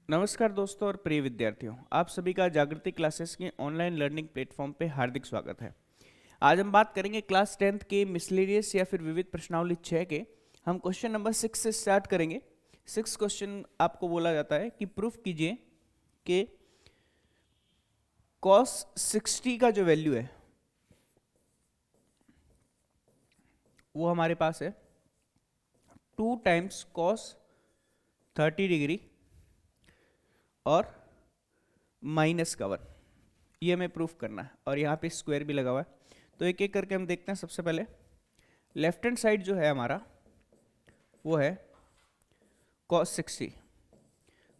नमस्कार दोस्तों और प्रिय विद्यार्थियों, आप सभी का जागृति क्लासेस के ऑनलाइन लर्निंग प्लेटफॉर्म पे हार्दिक स्वागत है। आज हम बात करेंगे क्लास 10th के मिसलेनियस या फिर विविध प्रश्नावली 6 के। हम क्वेश्चन नंबर 6 से स्टार्ट करेंगे। 6 क्वेश्चन आपको बोला जाता है कि प्रूफ कीजिए कि cos 60 का जो वैल्यू है वो हमारे पास है 2 टाइम्स cos 30 डिग्री और माइनस का 1। ये हमें प्रूफ करना है और यहाँ पे स्क्वायर भी लगा हुआ है। तो एक एक करके हम देखते हैं। सबसे पहले लेफ्ट हैंड साइड जो है हमारा वो है cos 60।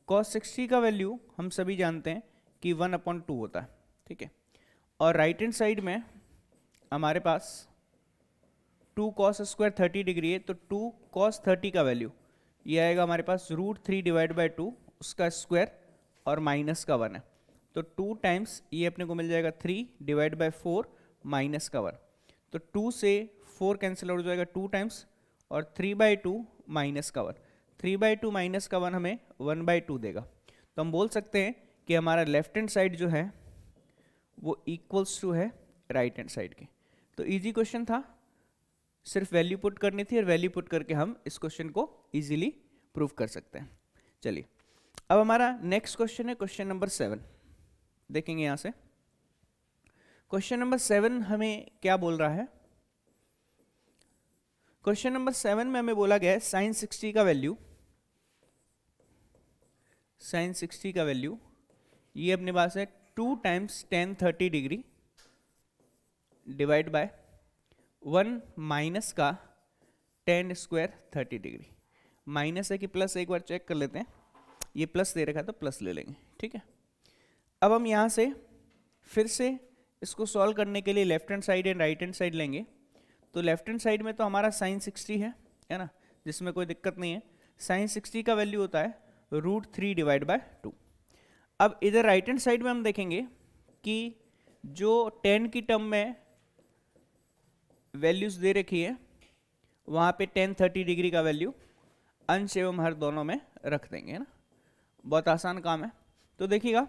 cos 60 का वैल्यू हम सभी जानते हैं कि 1/2 होता है, ठीक है। और राइट हैंड साइड में हमारे पास 2 cos स्क्वायर 30 डिग्री है, तो 2 cos 30 का वैल्यू ये आएगा हमारे पास √3 डिवाइड बाई 2 उसका स्क्वायर और माइनस का 1 है। तो 2 टाइम्स ये अपने को मिल जाएगा 3 डिवाइड बाई 4 माइनस का 1। तो 2 से 4 कैंसिल आउट हो जाएगा 2 टाइम्स और 3/2 माइनस का 1। 3/2 माइनस का 1 हमें 1/2 देगा। तो हम बोल सकते हैं कि हमारा लेफ्ट हैंड साइड जो है वो इक्वल्स टू है राइट हैंड साइड के। तो इजी क्वेश्चन था, सिर्फ वैल्यू पुट करनी थी और वैल्यू पुट करके हम इस क्वेश्चन को इजीली प्रूव कर सकते हैं। चलिए अब हमारा नेक्स्ट क्वेश्चन है क्वेश्चन नंबर 7। देखेंगे यहां से क्वेश्चन नंबर 7 हमें क्या बोल रहा है। क्वेश्चन नंबर 7 में हमें बोला गया है sin 60 का वैल्यू ये अपने पास है 2 times tan 30 degree divide by 1 minus का tan स्क्वायर 30 डिग्री। माइनस है कि प्लस, एक बार चेक कर लेते हैं। ये प्लस दे रखा है तो प्लस ले लेंगे, ठीक है। अब हम यहाँ से फिर से इसको सॉल्व करने के लिए left hand side and right hand side लेंगे। तो लेफ्ट हैंड साइड में तो हमारा sin 60 है ना, जिसमें कोई दिक्कत नहीं है। sin 60 का वैल्यू होता है √3 डिवाइड बाय 2। अब इधर राइट हैंड साइड में हम देखेंगे कि जो tan की टर्म में वैल्यूज दे रखी है वहाँ पे tan 30 डिग्री का वैल्यू अंश एवं हर दोनों में रख देंगे, है ना। बहुत आसान काम है। तो देखिएगा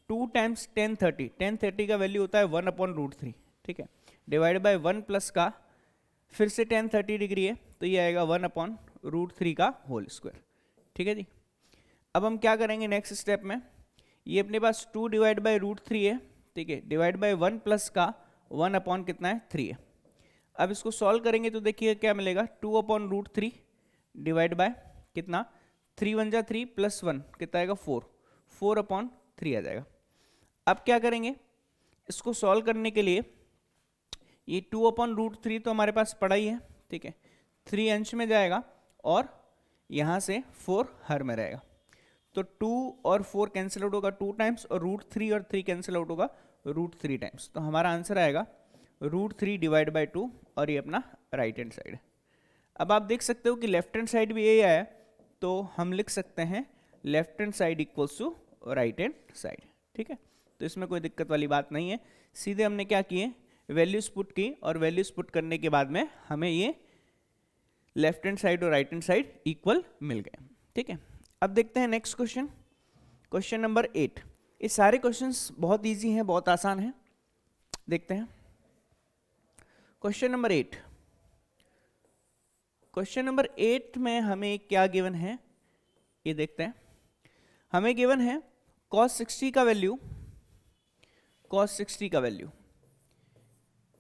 2 टाइम्स tan 30 का वैल्यू होता है 1/√3, ठीक है, डिवाइड बाय 1 प्लस का फिर से tan 30 डिग्री है तो ये आएगा 1/√3 का होल स्क्वायर, ठीक है जी। अब हम क्या करेंगे नेक्स्ट स्टेप में, ये अपने पास 2 डिवाइड बाई √3 है, ठीक है, डिवाइड बाय 1 प्लस का 1 कितना है 3 है। अब इसको सॉल्व करेंगे तो देखिए क्या मिलेगा 2/√3 डिवाइड बाय कितना 3 1 जा 3 प्लस 1 कितना आएगा 4/3 आ जाएगा। अब क्या करेंगे इसको सॉल्व करने के लिए, ये 2/√3 तो हमारे पास पड़ा ही है, ठीक है, 3 अंश में जाएगा और यहाँ से 4 हर में रहेगा। तो 2 और 4 कैंसिल आउट होगा 2 टाइम्स और √3 और 3 कैंसिल आउट होगा √3 टाइम्स। तो हमारा आंसर आएगा √3 डिवाइड बाई 2 और ये अपना राइट हैंड साइड है। अब आप देख सकते हो कि लेफ्ट हैंड साइड भी यही आया, तो हम लिख सकते हैं left hand side equals to right hand side, ठीक है। तो इसमें कोई दिक्कत वाली बात नहीं है। सीधे हमने क्या किए, वैल्यूज पुट की और वैल्यूज पुट करने के बाद में हमें ये लेफ्ट हैंड साइड और राइट हैंड साइड इक्वल मिल गए, ठीक है। अब देखते हैं नेक्स्ट क्वेश्चन, क्वेश्चन नंबर 8। ये सारे क्वेश्चंस बहुत इजी हैं, बहुत आसान हैं। देखते हैं क्वेश्चन नंबर 8। क्वेश्चन नंबर 8 में हमें क्या गिवन है ये देखते हैं। हमें गिवन है cos 60 का वैल्यू, cos 60 का वैल्यू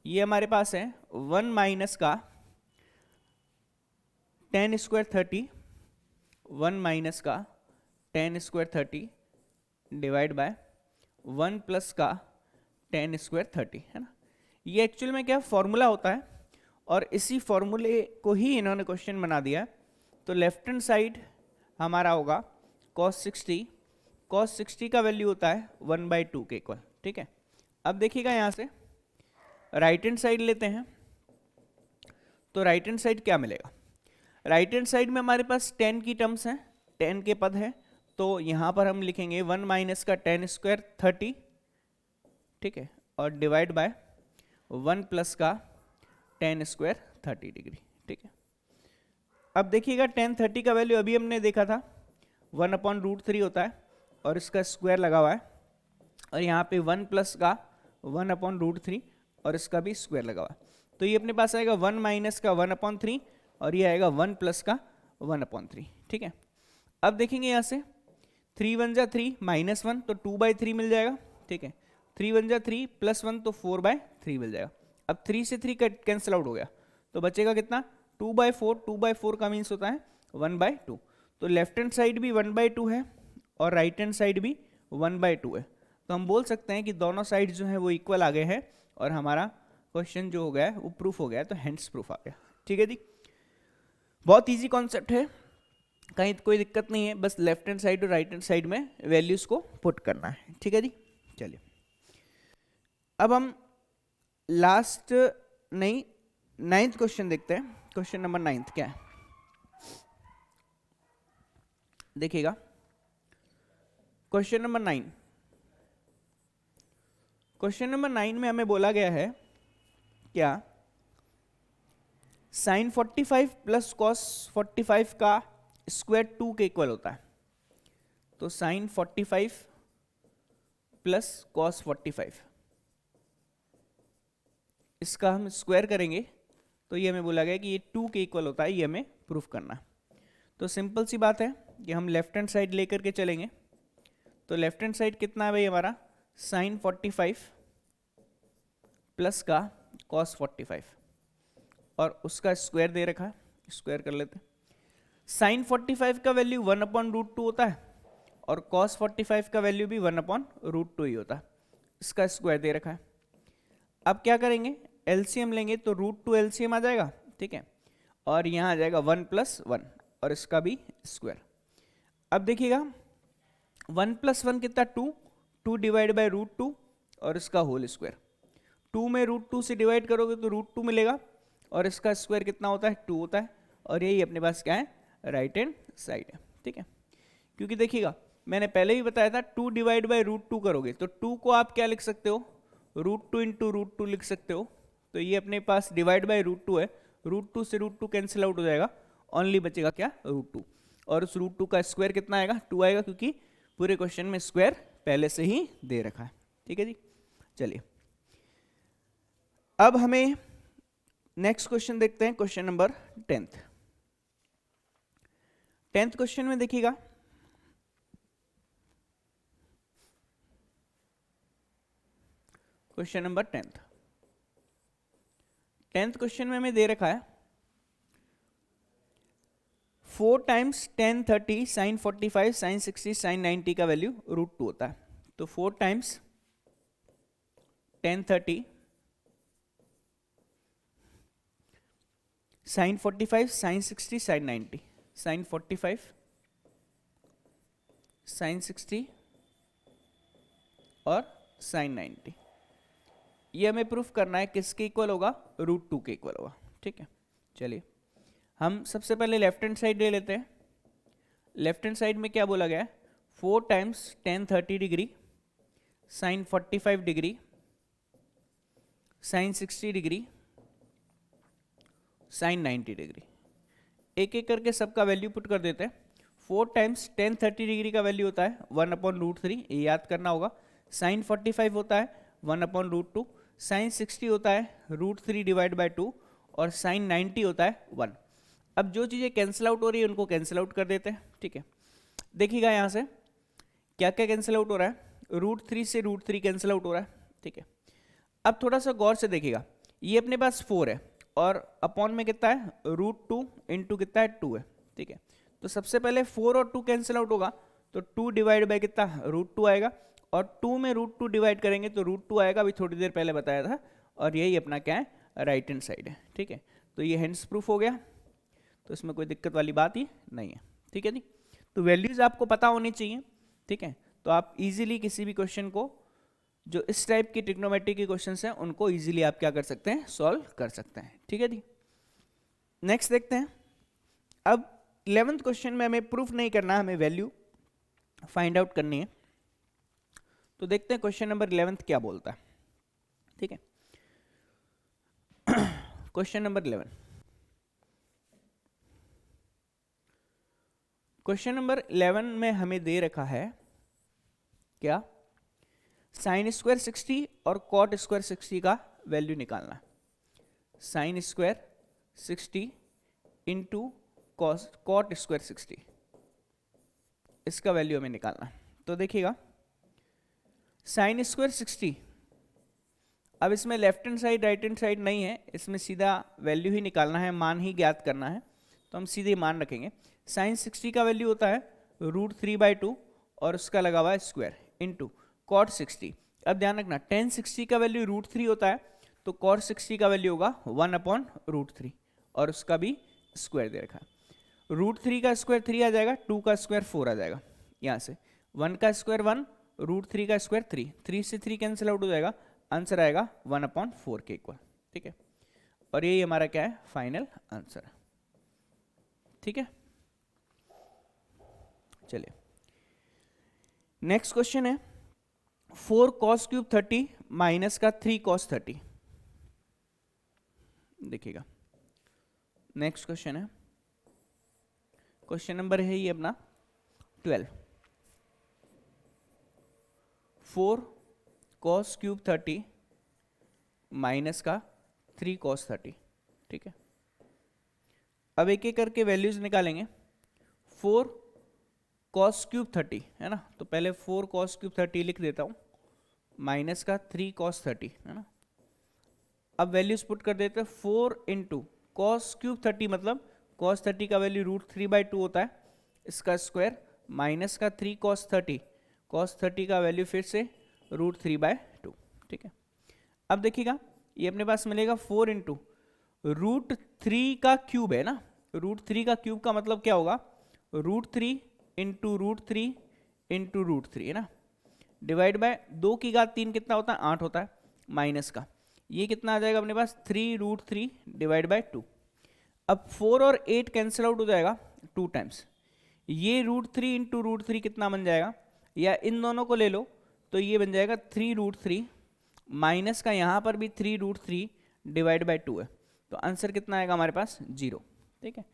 ये हमारे पास है 1 माइनस का tan स्क्वायर 30, 1 माइनस का tan square 30 divide by 1 plus का tan स्क्वायर 30, है ना। ये एक्चुअल में क्या फॉर्मूला होता है और इसी फॉर्मूले को ही इन्होंने क्वेश्चन बना दिया। तो लेफ्ट हैंड साइड हमारा होगा cos 60 का वैल्यू होता है 1/2 के इक्वल, ठीक है। अब देखिएगा यहाँ से राइट हैंड साइड लेते हैं, तो राइट हैंड साइड क्या मिलेगा। राइट हैंड साइड में हमारे पास tan की टर्म्स हैं, tan के पद है, तो यहाँ पर हम लिखेंगे 1 माइनस का tan स्क्वायर 30, ठीक है, और डिवाइड बाय 1 प्लस का tan स्क्वायर 30 डिग्री, ठीक है। अब देखिएगा tan 30 का वैल्यू अभी हमने देखा था 1/√3 होता है, और इसका स्क्वायर लगा हुआ है, और यहाँ पे 1 प्लस का 1/√3 और इसका भी स्क्वायर लगा हुआ है। तो ये अपने पास आएगा 1 माइनस का 1/3 और ये आएगा 1 प्लस का 1/3। ठीक है, अब देखेंगे यहाँ से 3 1 जा 3 -1 तो 2/3 मिल जाएगा। ठीक है, 3 1 जा 3 +1 तो 4/3 मिल जाएगा। अब 3 से 3 कैंसिल आउट हो गया तो बचेगा कितना, 2/4। 2/4 का मीन्स होता है 1/2। तो लेफ्ट हैंड साइड भी 1/2 है और राइट हैंड साइड भी 1/2 है। तो हम बोल सकते हैं कि दोनों साइड जो है वो इक्वल आ गए हैं और हमारा क्वेश्चन जो हो गया है वो प्रूफ हो गया है, तो हेंस प्रूफ आ गया। ठीक है जी, बहुत इजी कॉन्सेप्ट है, कहीं कोई दिक्कत नहीं है, बस लेफ्ट हैंड साइड और राइट हैंड साइड में वैल्यूज को पुट करना है। ठीक है जी, चलिए अब हम लास्ट नहीं 9th क्वेश्चन देखते हैं। क्वेश्चन नंबर 9 क्या है, देखिएगा क्वेश्चन नंबर 9। क्वेश्चन नंबर 9 में हमें बोला गया है क्या, साइन 45 प्लस कॉस 45 का स्क्वायर 2 के इक्वल होता है। तो साइन 45 प्लस कॉस 45 इसका हम स्क्वायर करेंगे तो ये हमें बोला गया कि ये 2 के इक्वल होता है, ये हमें प्रूफ करना है। तो सिंपल सी बात है कि हम लेफ्ट हैंड साइड लेकर के चलेंगे। तो लेफ्ट हैंड साइड कितना है भाई हमारा, साइन 45 प्लस का कॉस 45 और उसका स्क्वायर दे रखा है, स्क्वायर कर लेते हैं। साइन 45 का वैल्यू 1/√2 होता है और कॉस 45 का वैल्यू भी 1/√2 ही होता है, इसका स्क्वायर दे रखा है। अब क्या करेंगे, एलसीएम लेंगे तो √2 एलसीएम आ जाएगा। ठीक है, और यहाँ आ जाएगा 1 + 1 और इसका भी स्क्वायर। अब देखिएगा 1 + 1 कितना, 2 डिवाइड बाय √2 और इसका होल स्क्वायर। 2 में √2 से डिवाइड करोगे तो √2 मिलेगा और इसका स्क्वायर कितना होता है, 2 होता है। और यही अपने पास क्या है, राइट हैंड साइड है। ठीक है, क्योंकि देखिएगा मैंने पहले ही बताया था 2 डिवाइड बाय √2 करोगे तो 2 को आप क्या लिख सकते हो, √2 × √2 लिख सकते हो। तो ये अपने पास डिवाइड बाय √2 है, √2 से √2 कैंसिल आउट हो जाएगा, ओनली बचेगा क्या, √2। और उस √2 का स्क्वायर कितना आएगा, 2 आएगा, क्योंकि पूरे क्वेश्चन में स्क्वायर पहले से ही दे रखा है। ठीक है जी, चलिए अब हमें नेक्स्ट क्वेश्चन देखते हैं, क्वेश्चन नंबर 10th क्वेश्चन में देखिएगा क्वेश्चन नंबर 10th क्वेश्चन में हमें दे रखा है 4 × tan 30 sin 45 sin 60 sin 90 का वैल्यू √2 होता है। तो 4 × tan 30 sin 45 sin 60 sin 90, sin 45 sin 60 और sin 90, ये हमें प्रूफ करना है किसके इक्वल होगा, √2 के इक्वल होगा। ठीक है, चलिए हम सबसे पहले लेफ्ट हैंड साइड ले लेते हैं। लेफ्ट हैंड साइड में क्या बोला गया है, 4 × tan 30 degree sin 45 degree sin 60 degree sin 90 degree, एक एक करके सबका वैल्यू पुट कर देते हैं। 4 × tan 30 डिग्री का वैल्यू होता है 1/√3, ये याद करना होगा। sin 45 होता है 1/√2, sin 60 होता है √3 डिवाइड बाय 2 और sin 90 होता है 1। अब जो चीज़ें कैंसिल आउट हो रही है उनको कैंसिल आउट कर देते हैं। ठीक है, देखिएगा यहाँ से क्या क्या कैंसिल आउट हो रहा है, √3 से √3 कैंसिल आउट हो रहा है। ठीक है, अब थोड़ा सा गौर से देखिएगा, ये अपने पास 4 है और अपॉन में कितना है, √2 × कितना है, 2 है। ठीक है, तो सबसे पहले 4 और 2 कैंसिल आउट होगा तो 2 डिवाइड बाय कितना, √2 आएगा, और 2 में √2 डिवाइड करेंगे तो √2 आएगा, अभी थोड़ी देर पहले बताया था। और यही अपना क्या है, राइट हैंड साइड है। ठीक है, तो ये हेंस प्रूफ हो गया, तो इसमें कोई दिक्कत वाली बात ही नहीं है। ठीक है जी, तो वैल्यूज आपको पता होनी चाहिए। ठीक है, तो आप इजीली किसी भी क्वेश्चन को, जो इस टाइप की ट्रिग्नोमेट्री के क्वेश्चंस हैं उनको इजीली आप क्या कर सकते हैं, सॉल्व कर सकते हैं। ठीक है जी, नेक्स्ट देखते हैं। अब 11th क्वेश्चन में हमें प्रूफ नहीं करना, हमें वैल्यू फाइंड आउट करनी है। तो देखते हैं क्वेश्चन नंबर 11th क्या बोलता है। ठीक है, क्वेश्चन नंबर 11, क्वेश्चन नंबर 11 में हमें दे रखा है क्या, साइन स्क्वायर 60 और कॉट स्क्वायर 60 का वैल्यू निकालना है। Sine square 60 into cot square 60, इसका वैल्यू हमें निकालना है। तो देखिएगा साइन स्क्वायर 60, अब इसमें left hand side right hand side नहीं है, इसमें सीधा वैल्यू ही निकालना है, मान ही ज्ञात करना है, तो हम सीधे मान रखेंगे। साइन 60 का वैल्यू होता है √3/2 और उसका लगा हुआ है स्क्वायर इंटू कॉट 60। अब ध्यान रखना tan 60 का वैल्यू √3 होता है, तो कॉट 60 का वैल्यू होगा 1/√3 और उसका भी स्क्वायर दे रखा है। √3 का स्क्वायर 3 आ जाएगा, 2 का स्क्वायर 4 आ जाएगा, यहाँ से 1 का स्क्वायर 1, √3 का स्क्वायर 3, 3 से 3 कैंसिल आउट हो जाएगा, आंसर आएगा 1/4 के इक्वल। ठीक है, और यही हमारा क्या है, फाइनल आंसर। ठीक है, चलिए नेक्स्ट क्वेश्चन है 4 cos क्यूब 30 माइनस का 3 cos 30। देखिएगा नेक्स्ट क्वेश्चन है, क्वेश्चन नंबर है ये अपना 12। 4 cos क्यूब 30 माइनस का 3 cos 30। ठीक है, अब एक एक करके वैल्यूज निकालेंगे। 4 cos क्यूब 30 है ना, तो पहले 4 cos क्यूब 30 लिख देता हूं, माइनस का 3 cos 30 है ना। अब वैल्यूज पुट कर देते हैं, 4 इंटू कॉस क्यूब 30 मतलब cos 30 का वैल्यू √3/2 होता है, इसका स्क्वायर माइनस का 3 cos 30, cos 30 का वैल्यू फिर से √3/2। ठीक है, अब देखिएगा ये अपने पास मिलेगा 4 इंटू √3 का क्यूब है ना, √3 का क्यूब का मतलब क्या होगा, √3 इंटू √3 इंटू √3 है ना, डिवाइड बाय 2 की घात 3 कितना होता है, 8 होता है, माइनस का ये कितना आ जाएगा अपने पास 3√3 डिवाइड बाय 2। अब 4 और 8 कैंसिल आउट हो जाएगा 2 टाइम्स, ये √3 इंटू √3 कितना बन जाएगा, या इन दोनों को ले लो तो ये बन जाएगा 3√3, माइनस का यहाँ पर भी 3√3 डिवाइड बाय 2 है, तो आंसर कितना आएगा हमारे पास 0। ठीक है,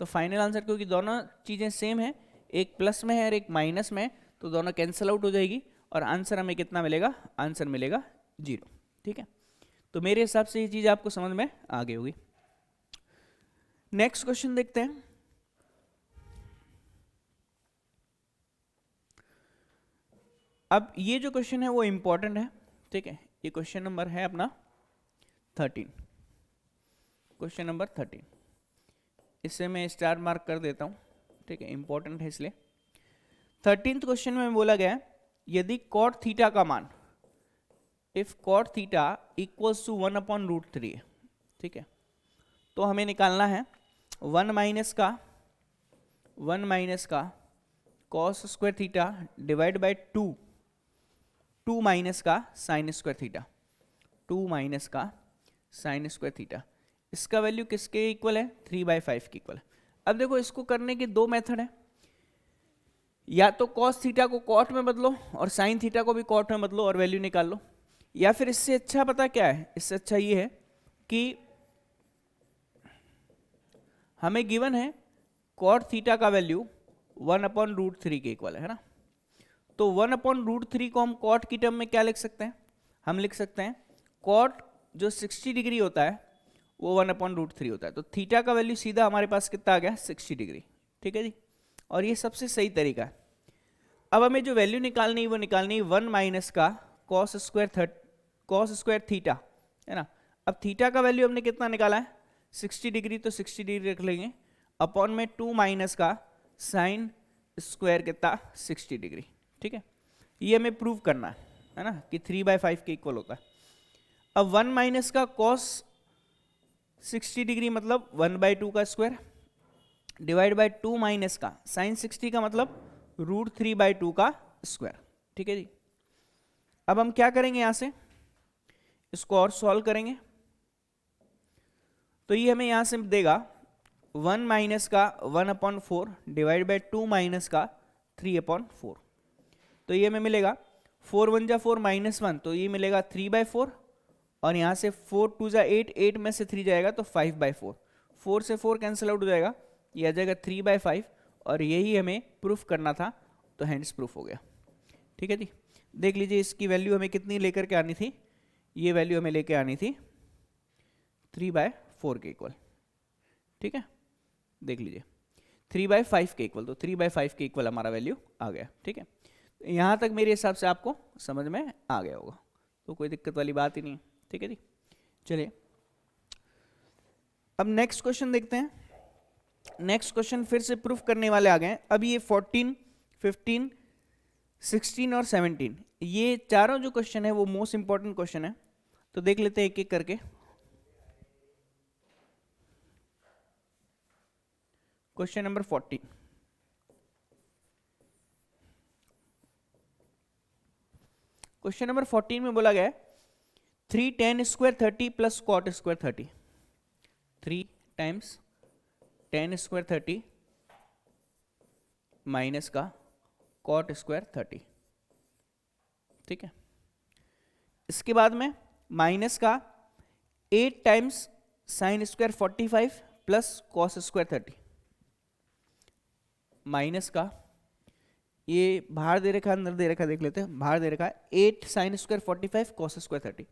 तो फाइनल आंसर, क्योंकि दोनों चीज़ें सेम है, एक प्लस में है और एक माइनस में है, तो दोनों कैंसिल आउट हो जाएगी और आंसर हमें कितना मिलेगा, आंसर मिलेगा 0। ठीक है, तो मेरे हिसाब से ये चीज़ आपको समझ में आ गई होगी। नेक्स्ट क्वेश्चन देखते हैं। अब ये जो क्वेश्चन है वो इंपॉर्टेंट है। ठीक है, ये क्वेश्चन नंबर है अपना 13, क्वेश्चन नंबर 13, इससे मैं स्टार मार्क कर देता हूं। ठीक है, इंपॉर्टेंट है इसलिए। 13th क्वेश्चन में बोला गया है यदि cot थीटा का मान, if cot theta equals to 1/√3 है। ठीक है, तो हमें निकालना है 1 माइनस का cos square theta divide by 2 minus का साइन स्क्वायर थीटा, 2 माइनस का साइन स्क्वायर थीटा, इसका वैल्यू किसके इक्वल है, 3/5 के इक्वल है। अब देखो इसको करने के दो मेथड है, या तो cos थीटा को cot में बदलो और sin थीटा को भी cot में बदलो और वैल्यू निकाल लो, या फिर इससे अच्छा पता क्या है, इससे अच्छा ये है कि हमें गिवन है cot थीटा का वैल्यू 1/√3 के इक्वल है ना, तो 1/√3 को हम cot की टर्म में क्या लिख सकते हैं, हम लिख सकते हैं cot जो 60 डिग्री होता है वो 1/√3 होता है, तो थीटा का वैल्यू सीधा हमारे पास कितना आ गया, 60 डिग्री। ठीक है जी, और ये सबसे सही तरीका है। अब हमें जो वैल्यू निकालनी है वो निकालनी है 1 माइनस का cos स्क्वायर थीटा है ना। अब थीटा का वैल्यू हमने कितना निकाला है, 60 डिग्री, तो 60 डिग्री रख लेंगे, अपॉन में 2 माइनस का साइन स्क्वायर कितना, 60 डिग्री। ठीक है, ये हमें प्रूव करना है ना कि 3/5 के इक्वल होता है। अब 1 माइनस का cos 60 डिग्री मतलब 1/2 का स्क्वायर डिवाइड बाय 2 माइनस का साइन 60 का मतलब √3/2 का स्क्वायर। ठीक है जी, अब हम क्या करेंगे, यहां से इसको और सॉल्व करेंगे, तो ये हमें यहां से देगा 1 माइनस का 1/4 डिवाइड बाय 2 माइनस का 3/4, तो ये हमें मिलेगा 4 1 जा 4 -1, तो ये मिलेगा 3/4, और यहाँ से 4 2 जा 8, 8 में से 3 जाएगा तो 5/4, 4 से 4 कैंसिल आउट हो जाएगा, ये आ जाएगा 3/5, और यही हमें प्रूफ करना था, तो हैंड्स प्रूफ हो गया। ठीक है जी, देख लीजिए इसकी वैल्यू हमें कितनी लेकर के आनी थी, ये वैल्यू हमें लेके आनी थी 3/4 के इक्वल, ठीक है। देख लीजिए 3/5 के इक्वल, तो 3/5 के इक्वल हमारा वैल्यू आ गया, ठीक है। यहाँ तक मेरे हिसाब से आपको समझ में आ गया होगा, तो कोई दिक्कत वाली बात ही नहीं, ठीक है जी। चलिए अब नेक्स्ट क्वेश्चन देखते हैं। नेक्स्ट क्वेश्चन फिर से प्रूफ करने वाले आ गए हैं। अब ये 14, 15, 16 और 17, ये चारों जो क्वेश्चन है वो मोस्ट इंपॉर्टेंट क्वेश्चन है, तो देख लेते हैं एक एक करके। क्वेश्चन नंबर 14, क्वेश्चन नंबर 14 में बोला गया है 3 tan square 30 plus cot square 30, 3 times tan square 30 minus का कॉट स्क्वायर 30, ठीक है। इसके बाद में माइनस का 8 times sine square 45 plus cos square 30, minus का, ये बाहर दे रखा है अंदर दे रखा है, देख लेते हैं। बाहर दे रखा है 8 साइन स्क्वायर 45 कॉस स्क्वायर 30,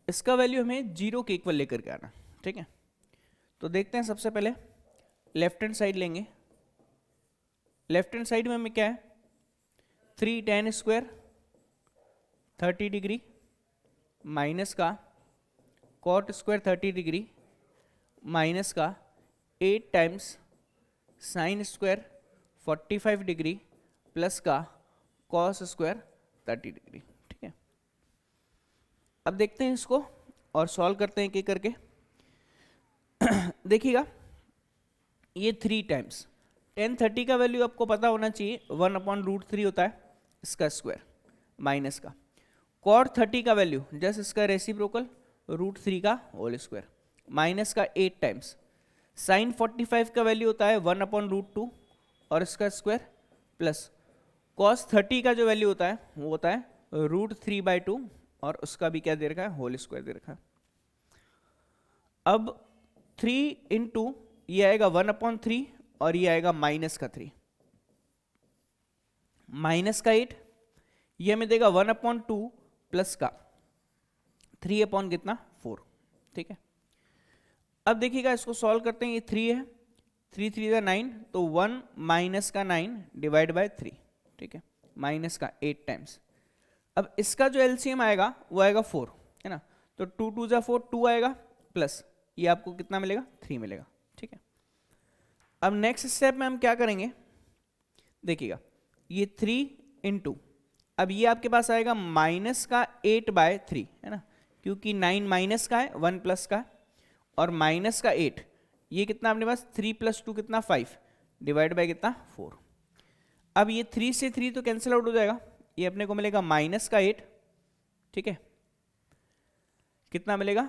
इसका वैल्यू हमें 0 के इक्वल लेकर के आना, ठीक है। तो देखते हैं, सबसे पहले लेफ्ट हैंड साइड लेंगे। लेफ्ट हैंड साइड में हमें क्या है 3 tan स्क्वायर 30 डिग्री माइनस का कॉट स्क्वायर 30 डिग्री माइनस का 8 times sine square 45 degree plus का कॉस स्क्वायर 30 डिग्री, ठीक है। अब देखते हैं इसको और सॉल्व करते हैं एक एक करके। देखिएगा ये 3 टाइम्स tan 30 का वैल्यू आपको पता होना चाहिए 1/√3 होता है इसका स्क्वायर, माइनस का cot 30 का वैल्यू जस्ट इसका रेसिप्रोकल √3 का होल स्क्वायर, माइनस का 8 टाइम्स साइन 45 का वैल्यू होता है 1/√2 और इसका स्क्वायर, प्लस cos 30 का जो वैल्यू होता है वो होता है √3/2 और उसका भी क्या दे रखा है होल स्क्वायर दे रखा है। अब 3 इंटू ये आएगा 1/3 और ये आएगा माइनस का 3, माइनस का 8, ये हमें देगा 1/2 प्लस का 3 कितना 4, ठीक है। अब देखिएगा इसको सॉल्व करते हैं, ये 3 है, 3 3 9, तो 1 माइनस का 9 डिवाइड बाय 3, ठीक है, माइनस का 8 टाइम्स। अब इसका जो एलसीएम आएगा वो आएगा 4, है ना, तो 2 2 जा 4, 2 आएगा, प्लस ये आपको कितना मिलेगा 3 मिलेगा, ठीक है। अब नेक्स्ट स्टेप में हम क्या करेंगे, देखिएगा ये 3 इंटू, अब ये आपके पास आएगा माइनस का 8/3, है ना, क्योंकि 9 माइनस का है 1 प्लस का है, और माइनस का 8, ये कितना अपने पास 3 + 2 कितना 5 डिवाइड बाय कितना 4। अब ये 3 से 3 तो कैंसिल आउट हो जाएगा, ये अपने को मिलेगा माइनस का 8, ठीक है, कितना मिलेगा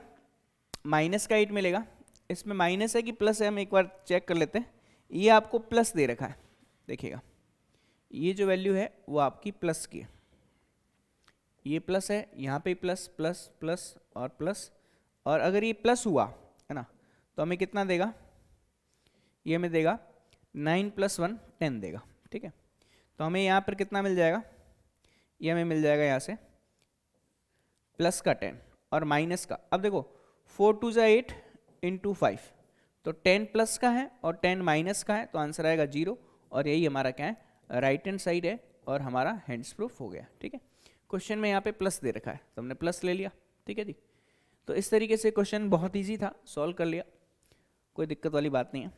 माइनस का 8 मिलेगा। इसमें माइनस है कि प्लस है हम एक बार चेक कर लेते हैं, ये आपको प्लस दे रखा है, देखिएगा ये जो वैल्यू है वो आपकी प्लस की है, ये प्लस है, यहाँ पे प्लस प्लस प्लस और प्लस, और अगर ये प्लस हुआ है ना तो हमें कितना देगा, ये हमें देगा 9 + 1 10 देगा, ठीक है। तो हमें यहाँ पर कितना मिल जाएगा, ये हमें मिल जाएगा यहाँ से प्लस का 10 और माइनस का, अब देखो 4 2 जा 8 इंटू 5, तो 10 प्लस का है और 10 माइनस का है, तो आंसर आएगा 0, और यही हमारा क्या है राइट हैंड साइड है, और हमारा हैंड्स प्रूफ हो गया, ठीक है। क्वेश्चन में यहाँ पे प्लस दे रखा है तो हमने प्लस ले लिया, ठीक है जी। तो इस तरीके से क्वेश्चन बहुत इजी था, सॉल्व कर लिया, कोई दिक्कत वाली बात नहीं है।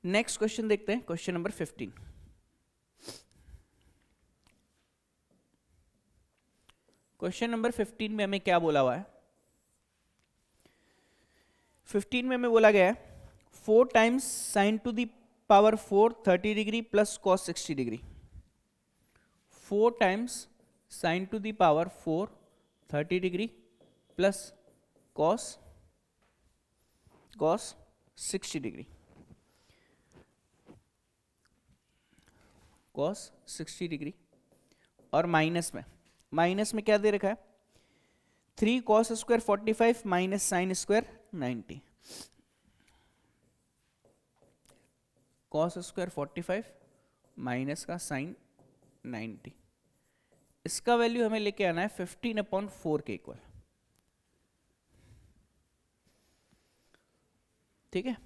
नेक्स्ट क्वेश्चन देखते हैं, क्वेश्चन नंबर 15। क्वेश्चन नंबर 15 में हमें क्या बोला हुआ है, 15 में हमें बोला गया है 4 times sign to the power 4 30 degree plus cos 60 degree, 4 times sign to the power 4 30 degree plus cos 60 degree, cos 60 degree, और माइनस में क्या दे रखा है 3 cos square 45 minus sine square 90, cos square 45 minus का साइन 90, इसका वैल्यू हमें लेके आना है 15/4 के इक्वल। ठीक है,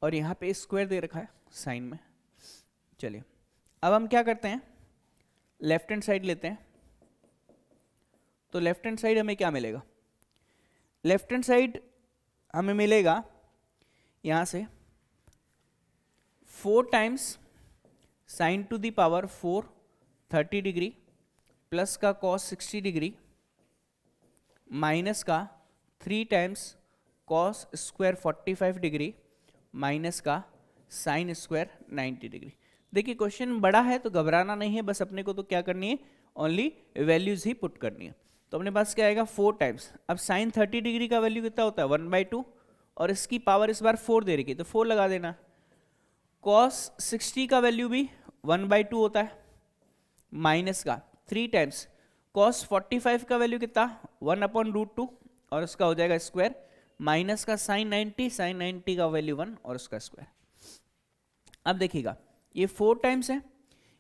और यहां पे स्क्वायर दे रखा है साइन में। चलिए अब हम क्या करते हैं, लेफ्ट हैंड साइड लेते हैं। तो लेफ्ट हैंड साइड हमें क्या मिलेगा, लेफ्ट हैंड साइड हमें मिलेगा यहां से 4 times sign to the power 4 30 degree plus का कॉस 60 डिग्री माइनस का 3 times cos square 45 degree minus का साइन स्क्वायर 90 डिग्री। देखिए क्वेश्चन बड़ा है तो घबराना नहीं है, बस अपने को तो क्या करनी है, ओनली वैल्यूज ही पुट करनी है। तो अपने पास क्या आएगा 4 टाइम्स, अब साइन 30 डिग्री का वैल्यू कितना होता है 1/2 और इसकी पावर इस बार 4 दे रखी है तो 4 लगा देना। कॉस 60 का वैल्यू भी 1/2 होता है माइनस का 3 टाइम्स कॉस 45 का वैल्यू कितना 1/√2 और उसका हो जाएगा स्क्वायर माइनस का साइन 90 का वैल्यू 1 और उसका स्क्वायर। अब देखिएगा ये 4 टाइम्स है,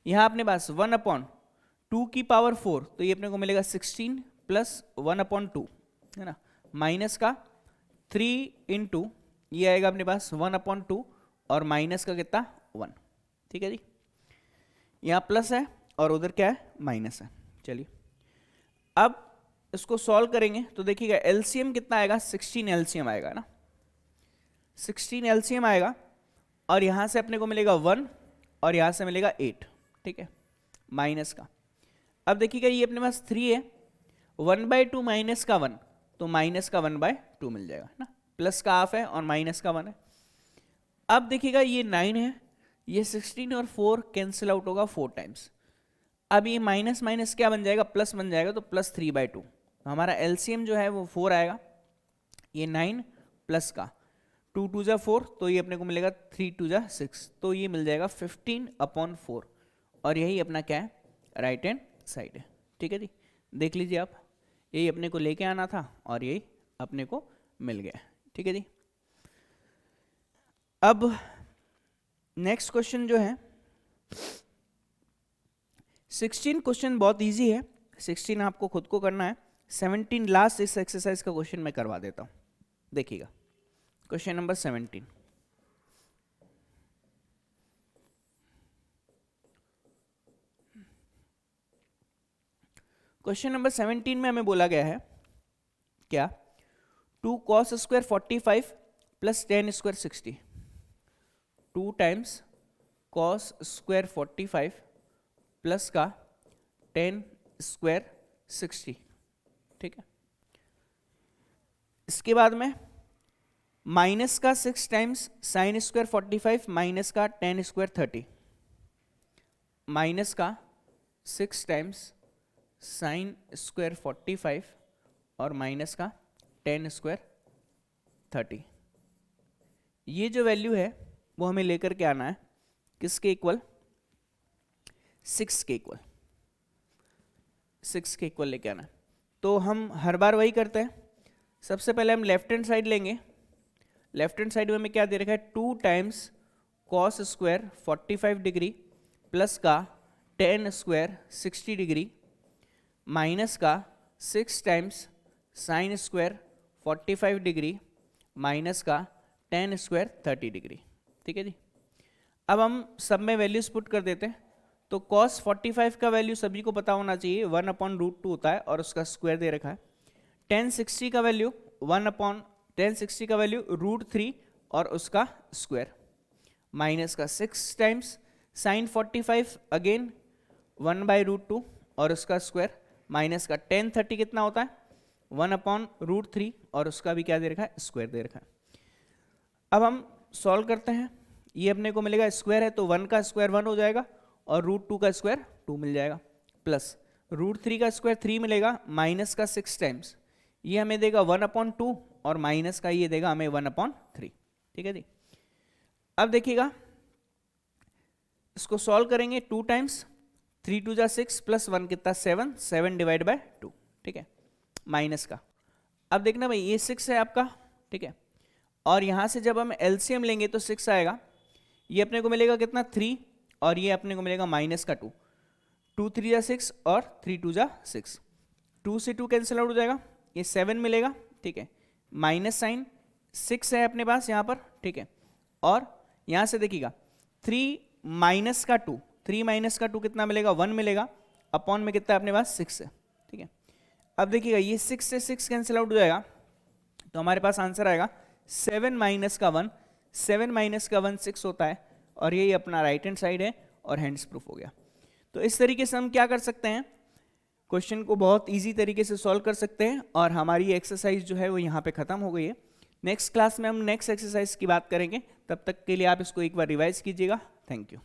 यहां अपने पास 1/2 की पावर 4 तो ये अपने को मिलेगा 16 प्लस 1/2 है ना, माइनस का 3 इंटू ये आएगा अपने पास 1/2 और माइनस का कितना 1। ठीक है जी, यहाँ प्लस है और उधर क्या है माइनस है। चलिए अब इसको सॉल्व करेंगे तो देखिएगा एलसीएम कितना आएगा 16 एलसीएम आएगा ना, 16 एलसीएम आएगा और यहां से अपने को मिलेगा 1 और यहां से मिलेगा 8। ठीक है, माइनस का अब देखिएगा ये अपने पास 3 है 1/2 माइनस का 1 तो माइनस का 1/2 मिल जाएगा ना, प्लस का हाफ है और माइनस का 1 है। अब देखिएगा ये 9 है, ये 16 और 4 कैंसिल आउट होगा 4 टाइम्स। अब ये माइनस माइनस क्या बन जाएगा प्लस बन जाएगा तो प्लस 3/2 तो हमारा एलसीएम जो है वो 4 आएगा। ये 9 प्लस का 2 2 जा 4 तो ये अपने को मिलेगा 3 2 जा 6 तो ये मिल जाएगा 15/4 और यही अपना क्या है राइट हैंड साइड है। ठीक है जी, देख लीजिए आप, यही अपने को लेके आना था और यही अपने को मिल गया। ठीक है जी, अब नेक्स्ट क्वेश्चन जो है 16 क्वेश्चन बहुत इजी है, 16 आपको खुद को करना है, 17 लास्ट इस एक्सरसाइज का क्वेश्चन मैं करवा देता हूं। देखिएगा क्वेश्चन नंबर 17, क्वेश्चन नंबर 17 में हमें बोला गया है क्या 2 cos square 45 plus 10 square 60, 2 times cos square 45 plus का 10 स्क्वायर 60। ठीक है, इसके बाद में माइनस का 6 टाइम्स साइन स्क्वायर 45 माइनस का 10 स्क्वायर 30, माइनस का 6 टाइम्स साइन स्क्वायर 45 और माइनस का 10 स्क्वायर 30। ये जो वैल्यू है वो हमें लेकर के आना है किसके इक्वल 6 के इक्वल, 6 के इक्वल लेके आना है। तो हम हर बार वही करते हैं, सबसे पहले हम लेफ्ट हैंड साइड लेंगे। लेफ्ट हैंड साइड में हमें क्या दे रखा है 2 times cos square 45 degree plus का 10 स्क्वायर 60 डिग्री माइनस का 6 times sine square 45 degree minus का 10 स्क्वायर 30 डिग्री। ठीक है जी, अब हम सब में वैल्यूज पुट कर देते हैं। तो cos 45 का वैल्यू सभी को पता होना चाहिए 1/√2 होता है और उसका स्क्वायर दे रखा है। 1060 का वैल्यू 1060 का वैल्यू √3 और उसका स्क्वायर माइनस का 6 टाइम्स साइन 45 अगेन 1/√2 और उसका स्क्वायर माइनस का 1030 कितना होता है 1/√3 और उसका भी क्या दे रखा है स्क्वायर दे रखा है। अब हम सॉल्व करते हैं, ये अपने को मिलेगा स्क्वायर है तो 1 का स्क्वायर 1 हो जाएगा और √2 का स्क्वायर 2 मिल जाएगा प्लस √3 का स्क्वायर 3 मिलेगा माइनस का 6 टाइम्स ये हमें देगा 1/2 और माइनस का ये देगा हमें 1/3। ठीक है जी, अब देखिएगा इसको सॉल्व करेंगे 2 टाइम्स 3 2 जा 6 प्लस 1 कितना 7, 7 डिवाइड बाय 2। ठीक है, माइनस का अब देखना भाई ये 6 है आपका। ठीक है, और यहाँ से जब हम एलसीएम लेंगे तो 6 आएगा, ये अपने को मिलेगा कितना 3, और ये अपने को मिलेगा माइनस का 2, 2 3 जा 6 और 3 2 जा 6, 2 से 2 कैंसिल आउट हो जाएगा, ये 7 मिलेगा, ठीक है, माइनस साइन 6 है अपने पास यहाँ पर, ठीक है, और यहाँ से देखिएगा 3 माइनस का 2, 3 माइनस का 2 कितना मिलेगा 1 मिलेगा, अपॉन में कितना है अपने पास 6 है, ठीक है। अब देखिएगा ये 6 से 6 कैंसिल आउट हो जाएगा, तो हमारे पास आंसर आएगा 7 माइनस का 1, 7 माइनस का 1 6 होता है, और यही अपना राइट हैंड साइड है और हैंड्स प्रूफ हो गया। तो इस तरीके से हम क्या कर सकते हैं, क्वेश्चन को बहुत इजी तरीके से सॉल्व कर सकते हैं, और हमारी एक्सरसाइज जो है वो यहाँ पे खत्म हो गई है। नेक्स्ट क्लास में हम नेक्स्ट एक्सरसाइज की बात करेंगे, तब तक के लिए आप इसको एक बार रिवाइज कीजिएगा। Thank you.